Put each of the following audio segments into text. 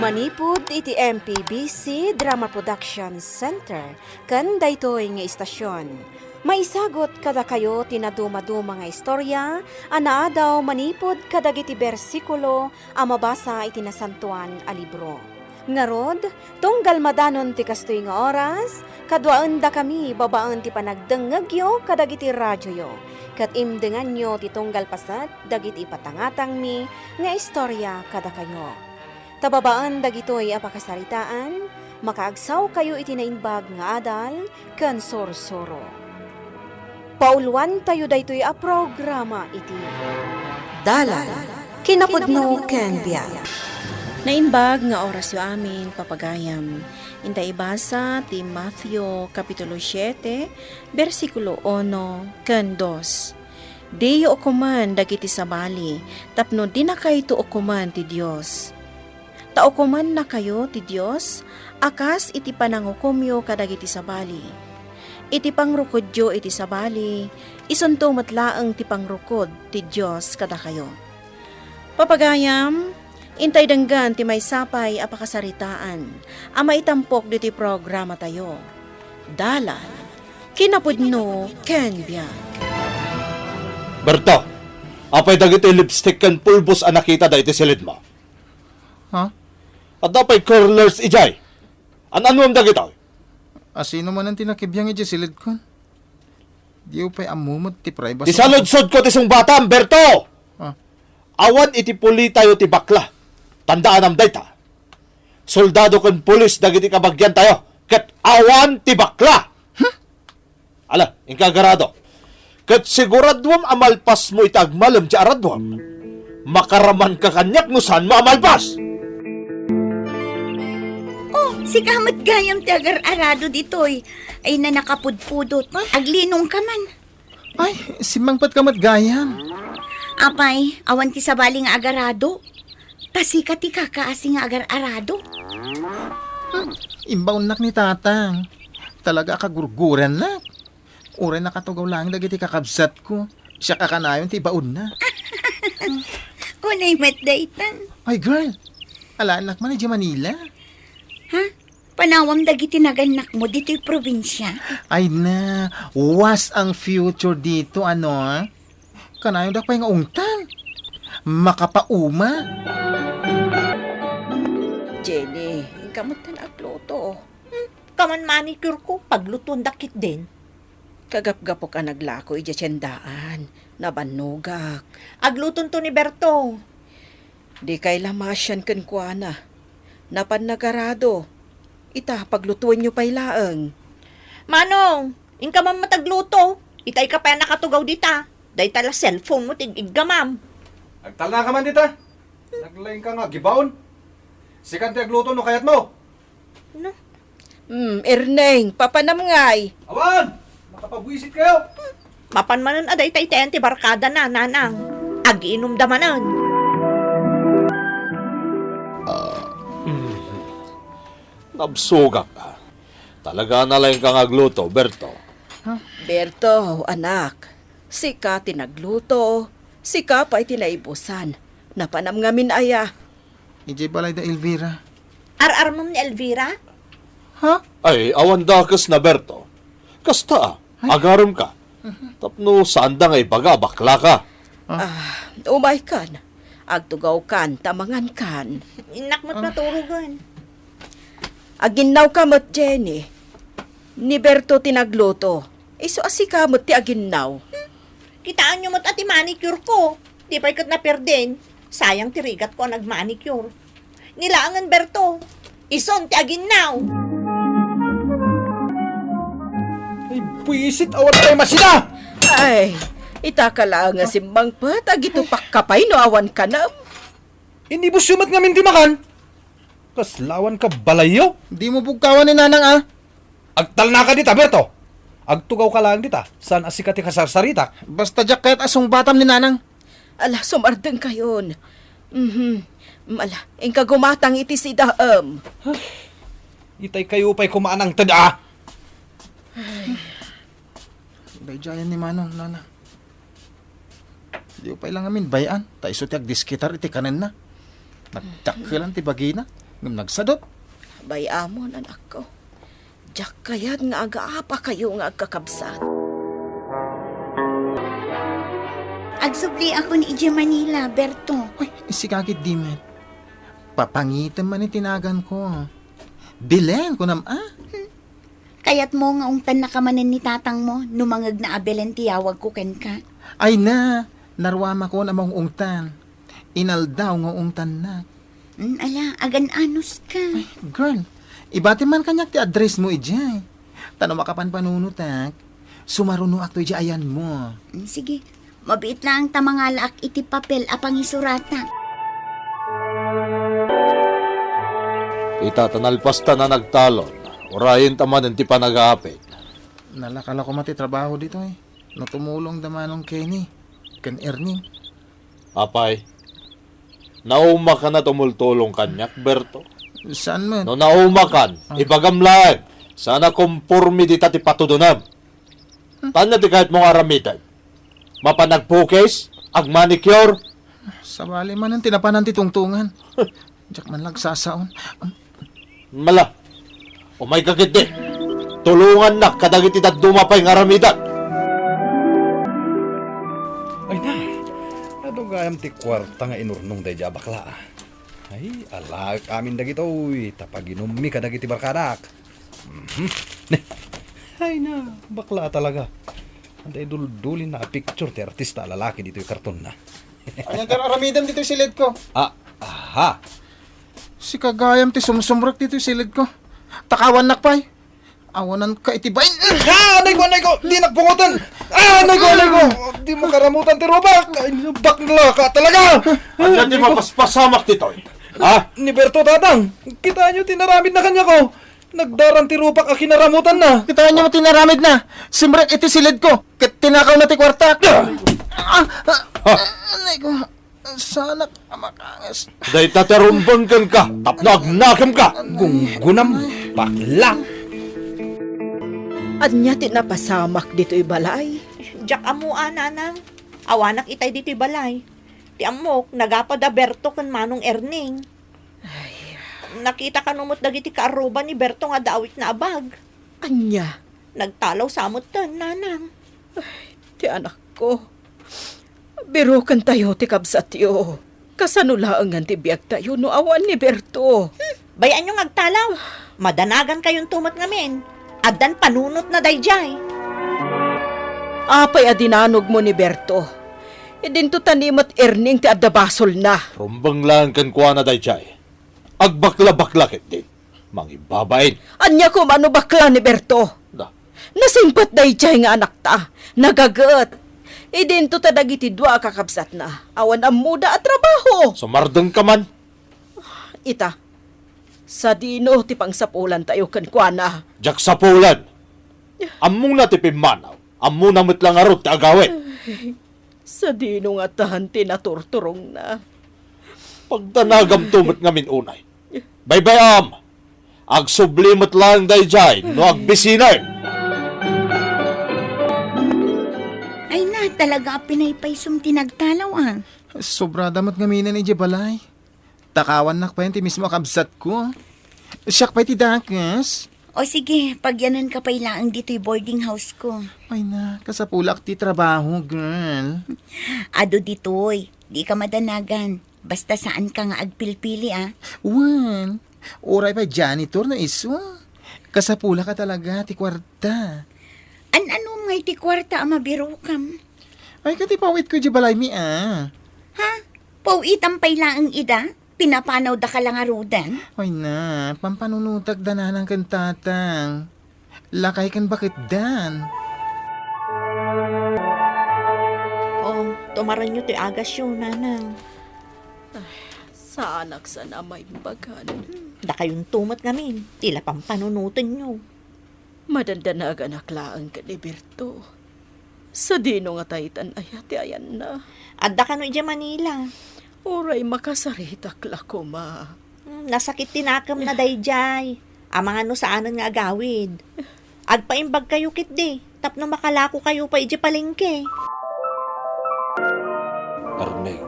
Manipud iti MPBC Drama Production Center ken daytoy nga istasyon. Maisagot kada kayo tinaduma-duma nga istorya, anaadaw manipod kadagiti bersikulo a mabasa iti nasantuan a libro. Ngarod, tunggal madanon ti kastoy nga oras, kadwaan da kami babaan ti panagdengegyo kadagiti radyoyo. Kat imdengan nyo ti tunggal pasat dagiti patangatang mi nga istorya kada kayo. Tababaan dagitoy apakasaritaan, makaagsaw kayo iti naimbag nga adal, ken sorsoro. Pauluan tayo daytoy a programa iti Dalal Kinapudno ken Biag. Naimbag nga oras yu amin papagayam. Inta ibasa ti Matthew Kapitulo 7, versikulo 1 ken 2. Deyo okuman dagiti sabali, tapno di na kayo okuman ti Dios. Taokuman na kayo ti Dios, akas iti panangukumyo kadagiti sabali. Iti pangrukudyo iti sabali, isunto matlaeng ti pangrukod ti Dios kada kayo. Papagayam, intay denggan ti may sapay apakasaritaan, ama itampok diti programa tayo. Dalal Kinapudno ken Biag. Berto, apay dagiti lipstick ken pulbos a nakita da iti silid mo. Ha? At apay curlers ijay. Anuam dagito? Asino man ang tinakibiyang silid ko? Di upay amumot ti privacy. Isaludsod ko ti sung bata, Berto! Ah. Awan iti puli tayo ti bakla. Tandaan am dayta. Soldado ken pulis dagiti kabagyan tayo. Ket awan ti bakla. Ala, inkagarado. Ket siguradwam amalpas mo itagmalem ti aradwam. Makaraman ka kanyak no saan mo amalpas. Si kamat gayam ti agar-arado ditoy, ay na nakapudpudot, aglinong ka man. Ay, simangpat kamat gayam. Apay, awan ti sabali nga agarado, pasika ti kakaasi nga agar-arado. Imbaon nak ni tatang. Talaga kagurguran na. Uray nakatugaw lang dagiti kakabsat ko. Siya kakanayon ti baon na. Unay matdaytan. Ay girl, ala anak man di Manila. Ha? Panawam dagiti naganak mo dito'y probinsya. Ay na, was ang future dito, ano? Kanayon da pa yung ungtan. Makapauma. Jenny, kamot na agluto. Kaman manicure ko, paglutong dakit din. Kagap-gapo ka naglako ija tiyandaan, nabanugak. Agluton to ni Berto. Di kay lamasyan ken kuana. Napan nagarado. Ita paglutuan nyo pa'y laeng. Manong, inka man matagluto. Itay ka pa nakatugaw dita. Day tala cellphone mo tig-iggamam. Agtala ka man dita. Naglaing ka nga, gibaon. Sikan ti agluto no kayat mo. No? Erneng, papanamngay. Awan! Makapabwisit kayo. Mapan manan aday tay ti barkada na, nanang. Agiinom da manan. Nabsugak ka. Talaga na lang kang agluto, Berto. Berto, anak, sika tinagluto, sika pa'y tinaibusan. Napanam ngamin aya. Ije balay da Elvira. Ar-ar mo ni Elvira? Ha? Ay, awan dakas na, Berto. Kasta, agaram ka. Tapno, saan da ngay baga, bakla ka. Umay kan, agtugaw kan, tamangan kan. Inak mo't naturugan. Aginaw ka mo't, Jenny. Ni Berto tinagluto. Iso asika mo't ti aginaw. Kitaan nyo mo't ati manicure ko. Di pa ikat na perden. Sayang tirigat ko ang nagmanicure. Nilaangan Berto. Ison ti aginaw. Ay, buwisit, awan tayo masina! Ay, itaka lang nga simbang pat, agito pakkapay no awan ka na. Hindi mo sumat nga minti makan. Kaslawan ka balayo. Di mo bugkawan ni nanang ah. Agtal na ka dita, Berto. Agtugaw ka lang dita. Saan asikati kasarsaritak? Basta jak kahit asong batam ni nanang. Ala, sumardeng kayon. Ala, ingka gumatang iti si daam. Itay kayo pa'y kumaanang tada. Dayjayan ni manong nana. Di upay lang amin bayan. Ta iso ti agdiskitar iti kanen na. Nagdakkelan ti bagina. Ngam nagsadot. Bayamon, anak ko. Diyak kayat nga aga-apa kayo nga agkakabsat. Agsubli ako ni Ije Manila, Berto. Uy, isikagit di met. Papangitan man tinagan ko. Bilen ko nam, Kayat mo nga ungtan na kamanin ni tatang mo, numangag na abelen tiyawag ko ken ka. Ay na, narwama ko namang ungtan. Inaldaw nga ungtan na. Ala, agan-anos ka. Girl, ibati man kanyak ti address mo ijay. Tanong makapan panunutak, sumaruno akto ijay ayan mo. Sige, mabiit lang tamangalaak iti papel apang isurata. Itatanalpas ta na nagtalon. Orayin taman ti panag-aapit. Nalakala ko mati trabaho dito eh. Natumulong damanong Kenny. Ken Ernie. Apay, nauma ka na tumultulong kanyak, Berto. Saan man? No nauma kan, ipagamlaan. Sana kumpurmi di ti patudunam. Tanya ti kahit mong aramitan. Mapanagpukis, agmanicure. Sabali man ang tinapanan ti tungtungan. Diyak man lagsasaon. Mala, umay kagit di. Tulungan na kadagit iti dumapay ng aramitan. Ay na, ano gayam ti kwarta nga inurnong day bakla. Ay, alag amin dagito, uy, tapaginumi ka dagiti barkadak. Ay na, bakla talaga. Anday dul-dulin na picture ti artista lalaki dito yung karton na. Ayan karamidan dito yung silid ko. Aha, Si kagayam ti sumsumrok dito yung silid ko. Takawan nakpay. Awanan ka itibayin. anay ko, di nagpungutan. Anay ko, di mo karamutan ti robak. Ay, bakla ka talaga. Ano ti mapaspasamak dito? Ha? Ni Berto tatang, kita nyo tinaramid na kanya ko. Nagdaran ti rupak a kinaramutan na. Kita niyo mo tinaramid na. Simrek iti silid ko. Kat tinakaw na ti kwarta. Anay ko. Sana makangas. Day taterumbangkan ka, tapnagnagam ka. Gunggunam, bakla. Anya ti napasamak dito'y balay. Diyak amuan, nanang. Awanak itay dito'y balay. Ti amok, nagapada Berto kan manong Erning. Nakita ka numot dagiti kaaruba ni Berto nga dawit na abag. Anya, Nagtalaw samot tan, nanang. ti anak ko. Biro kan tayo ti kabsat yo. Kasanulaang ti biyag tayo no awan ni Berto. Bayaan nyo ngagtalaw. Madanagan kayong tumot ngamin. Addan panunot na dayjay. Apay adinanog mo ni Berto. Idinto tanimat Erning ti adabasol na. Rumbang lang kan kuha na dayjay. Agbakla-bakla ket din. Mangibabain. Anya ko mano bakla ni Berto. Da. Nasimpat dayjay nga anak ta. Nagagat. Idinto ta dagiti dua kakabsat na. Awan ang muda at trabaho. Sumardeng ka man. Ita. Sa dino ti pangsapulan tayo kan kuana. Jak sa pulan. Among na ti pimanaw. Among na lang arot ti agawin. Sa dino nga tahan tinaturturong na. Pagtanagam tumot ngamin unay. Bye-bye, Agsublimot lang dayjay no agbisinan. Ay na, talaga pinaypaysum tinagtalaw Sobra damat ngaminan ni Jebalay. Takawan nakpayan ti mismo kabsat ko. Siyak pa'y ti dakas. O sige, pagyanan ka pa ilaang dito'y boarding house ko. Ay na, kasapulak ti trabaho, girl. Ado dito'y, di ka madanagan. Basta saan ka nga agpilpili Wan, oray pa janitor na iso. Kasapula ka talaga, ti kwarta. Ano nga iti kwarta mabiro kam? Ay, katipawit ko di balay mi Ha? Pauitan pa ilaang ida? Pinapanaw da ka lang arudan? Ay na, pampanunutag danan ng kantatang. Lakay kan bakit dan? Oh, tumaran nyo ti agas yun, nanang. Sa anak sana may bagan. Da kayong tumot ngamin. Tila pang panunutin nyo. Madandanagan aklaan ka ni Berto. Sa dino nga taytan ayati ayan na. Adda ka no ije Manila. Oray makasaritak lako ma. Nasakit tinakam na dayjay. Amang ano saanan nga agawid. Agpaimbag kayo kit di. Tapno makalako kayo pa ije palengke. Arneng,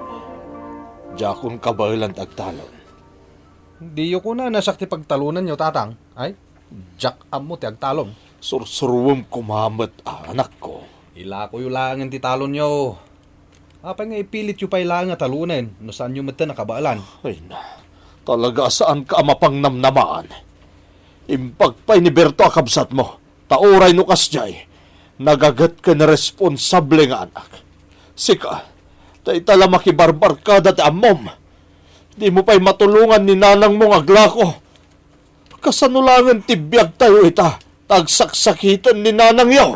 jakon kabalan agtalon. Di ko na nasakti pagtalunan nyo, tatang. Ay, jack am mo ti agtalon. Sursurwam kumamat, anak ko. Ila ko yung langan ti talon nyo. Apay nga ipilit yung pailangan talunan. No saan yung mata nakabaalan. Ay na, talaga saan ka mapang namnamaan? Impagpay ni Berto akabsat mo, tauray no kasjay, nagagat ka na responsable nga anak. Sika, tay tala makibarbar ka dati amom. Di mo pa'y matulungan ni nanang mong aglako. Kasanulangan tibiyag tayo ita, tagsaksakitan ni nanang yaw.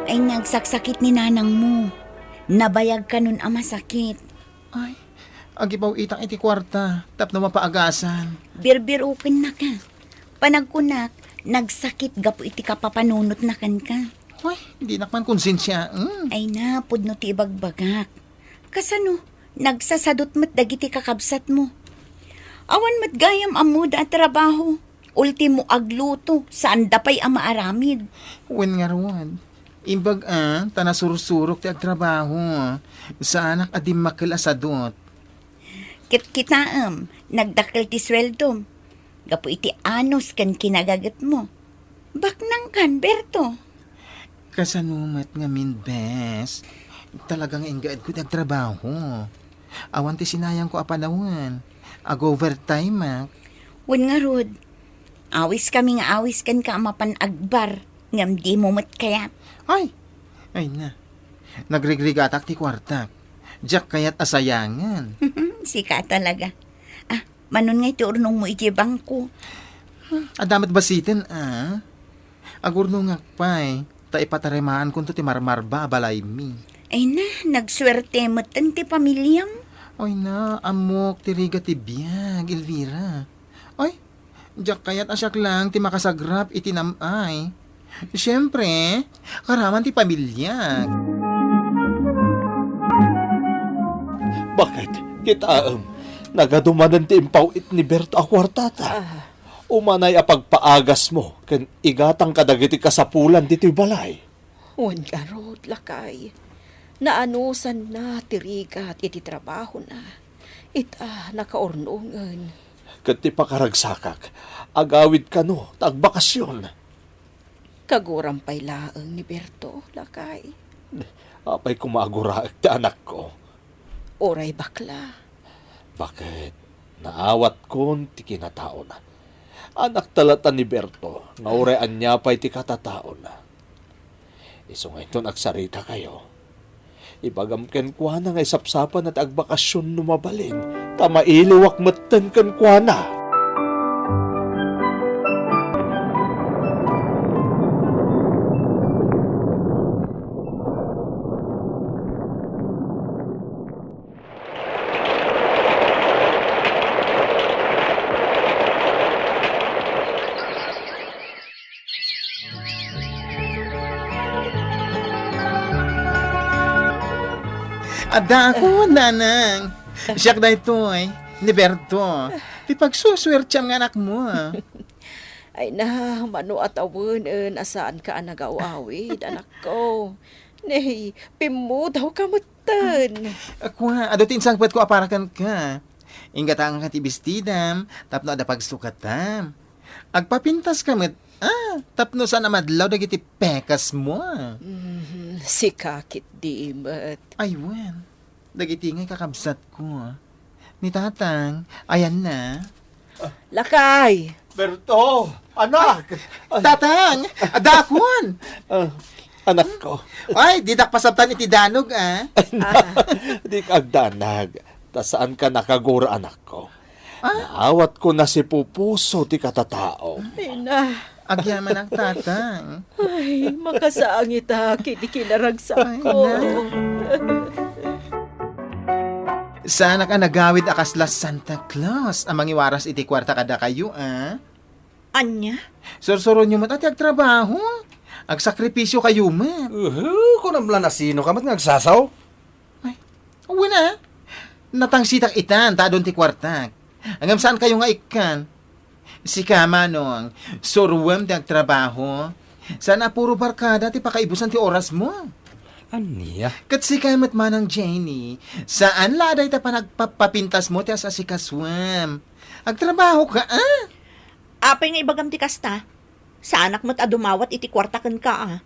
Ay nagsaksakit ni nanang mo. Nabayag ka nun ang masakit. Ay, agibaw itang iti kwarta, tapno mapaagasan. Birbirukin na ka. Panagkunak, nagsakit gapo iti kapapanunot na kan ka. Ay, hindi nakman konsensya. Ay na, pudno ti ibagbagak. Kasano, nagsasadot mat dagiti kakabsat mo. Awan mat gayam amuda at trabaho. Ultimo agluto, saan dapay ang maaramid. Wen nga ruwan. Imbag tanasursurok ti agtrabaho. Sa anak adim makilasadot. Kit-kitaam, nagdakil ti sweldo. Gapo iti anos kan kinagagat mo. Baknang kan, Berto. Kasanumat nga min, bes. Talagang ingaad ko ti agtrabaho. Awan ti sinayang ko apanawan. Ag-overtime, Wen nga rod, awis kami nga awis kan ka amapan agbar. Ngam di mo mat kayat. Ay na. Nagrigrigatak ti kwartak. Diyak kayat asayangan. Sika talaga. Manon nga iti urnong mo iti bangko. Adamat basitin, Agurno nga pa'y, ta ipataremaan kun to ti marmarba balay mi. Ay na, nagswerte matan ti pamilyam. Ay na, amok ti riga ti biyag, Elvira. Ay, diyak kayat asyak lang ti makasagrap iti namay. Siyempre, karaman ti pamilya. Bakit? Kita nagadumanan ti impawit ni Berto akwartata. Umanay apagpaagas mo, ken igatang kadagiti kasapulan dito'y balay. Wan garod, lakay. Naanusan na tirigat iti trabaho na. Nakaornungan. Ket ti pakaragsakak, agawid ka no, tagbakasyon. Kagurampay laeng ni Berto, lakay. Apay kumaguraak ti anak ko. Oray bakla. Bakit? Naawat kon ti kinatao na. Anak talata ni Berto, naurean niya pa'y ti katataon na. Iso ngayon to nagsarita kayo. Ibagam ken kwa na nga isapsapan at agbakasyon numabalin. Tamailiwak matan ken kwa na. Ada ako, nanang. Siyak na ito, ni Berto. Di pagsuswertyan nga anak mo, Ay na, mano at awanan, asaan ka nag-awawid, anak ko. Nay, pimu daw ka matan. Ako, adutin sangpat ko aparakan ka. Ingatang ka ti bestidam, tapno ada pagsukatam. Agpapintas ka met, tapno sana madlaw dagiti pekas mo. Si kakit di mat. Aywan, dagiti ngay kakabsat ko. Ni tatang, ayan na. Lakay! Berto! Anak! Tatang, adakon! Anak ko. Ay, didak pasabtan iti danog, Di kagdanag. Ta saan ka nakagura, anak ko? Naawat ko na si Pupuso ti katatao. Ay na. Agyaman ang tatang. Ay, makasaang ita, kinikinaragsak ko. Sana ka nagawid akaslas Santa Claus ang mangiwaras iti kwarta kada kayo, Anya? Sursuro nyo mat ati agtrabaho. Agsakripisyo kayo mat. Kung namla na sino ka mat ngagsasaw? Uwi na. Natangsitak itan, tadon ti kwarta. Hanggang saan kayo nga ikan? Si Kamanong, surwem ti agtrabaho. Sana puro barkada ti pakaibusan ti oras mo. Aniya? Kat si kamat manang Jenny, saan laday ta pa nagpapapintas mo ti asa si kaswam? Agtrabaho ka, ah? Apay nga ibagam ti kasta. Sa anak mo't adumawat iti kwartakan ka ah.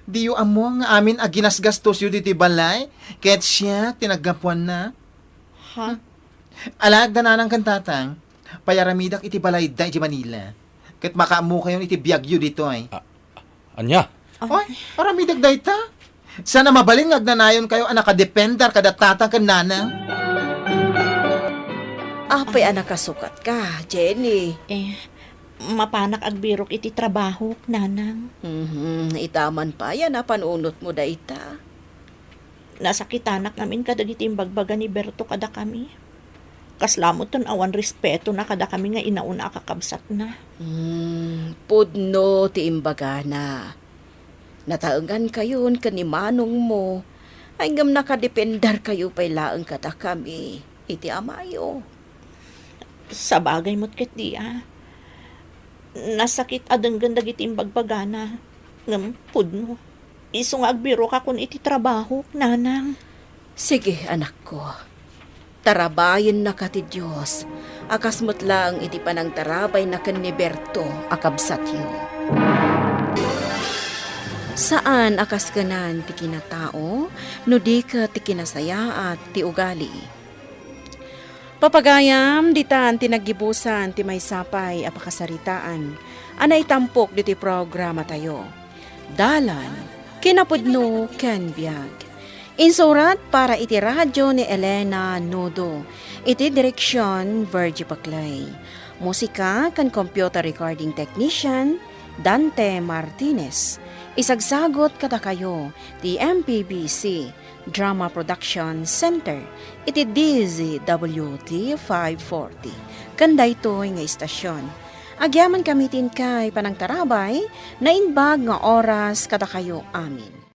Di yu amo nga amin aginasgastos yu diti balay, kaya't siya tinagapuan na. Ha? Alag dananang kantatang, payaramidak iti balay da iti Manila. Kat makaamu kayo iti biyagyo dito ay. Anya? Oy, aramidag da ita. Sana mabaling agnanayon kayo anakadependar kada tatang kan nanang. Apay anak kasukat ka, Jenny. Mapanak agbirok iti trabaho, nanang. Itaman pa yan, panunot mo da ita. Nasakitanak namin kadagiti imbagbaga ni Berto kada kami. Kaslamot ton awan respeto na kada kami nga inauna kakabsat na. Pudno ti imbaga na. Nataengan kayon ka ni manong mo. Ay ngam nakadependar kayo pay laeng kada kami. Iti amayo. Sa bagay mo't ket di ah. Nasakit adenggan dagiti imbagbaga na. Ngam pudno. Iso nga agbiro ka kun iti trabaho, nanang. Sige, anak ko. Tarabayin na ka ti Diyos. Akasmot lang iti panang tarabay na kan ni Berto akabsat yu. Saan akas kanan ti kinatao, no di ka ti kinasaya at ti ugali. Papagayam, ditan tinagibusan ti may sapay apakasaritaan. Anay tampok di ti programa tayo. Dalan, kinapudno ken biag. Insurat para iti radyo ni Elena Nodo. Iti direksyon Virgie Paclay. Musika kan computer recording technician Dante Martinez. Isagsagot kada kayo ti MPBC Drama Production Center. Iti DZWT 540. Kanda ito nga istasyon. Agyaman kamitin kay panang tarabay na inbag nga oras kada kayo amin.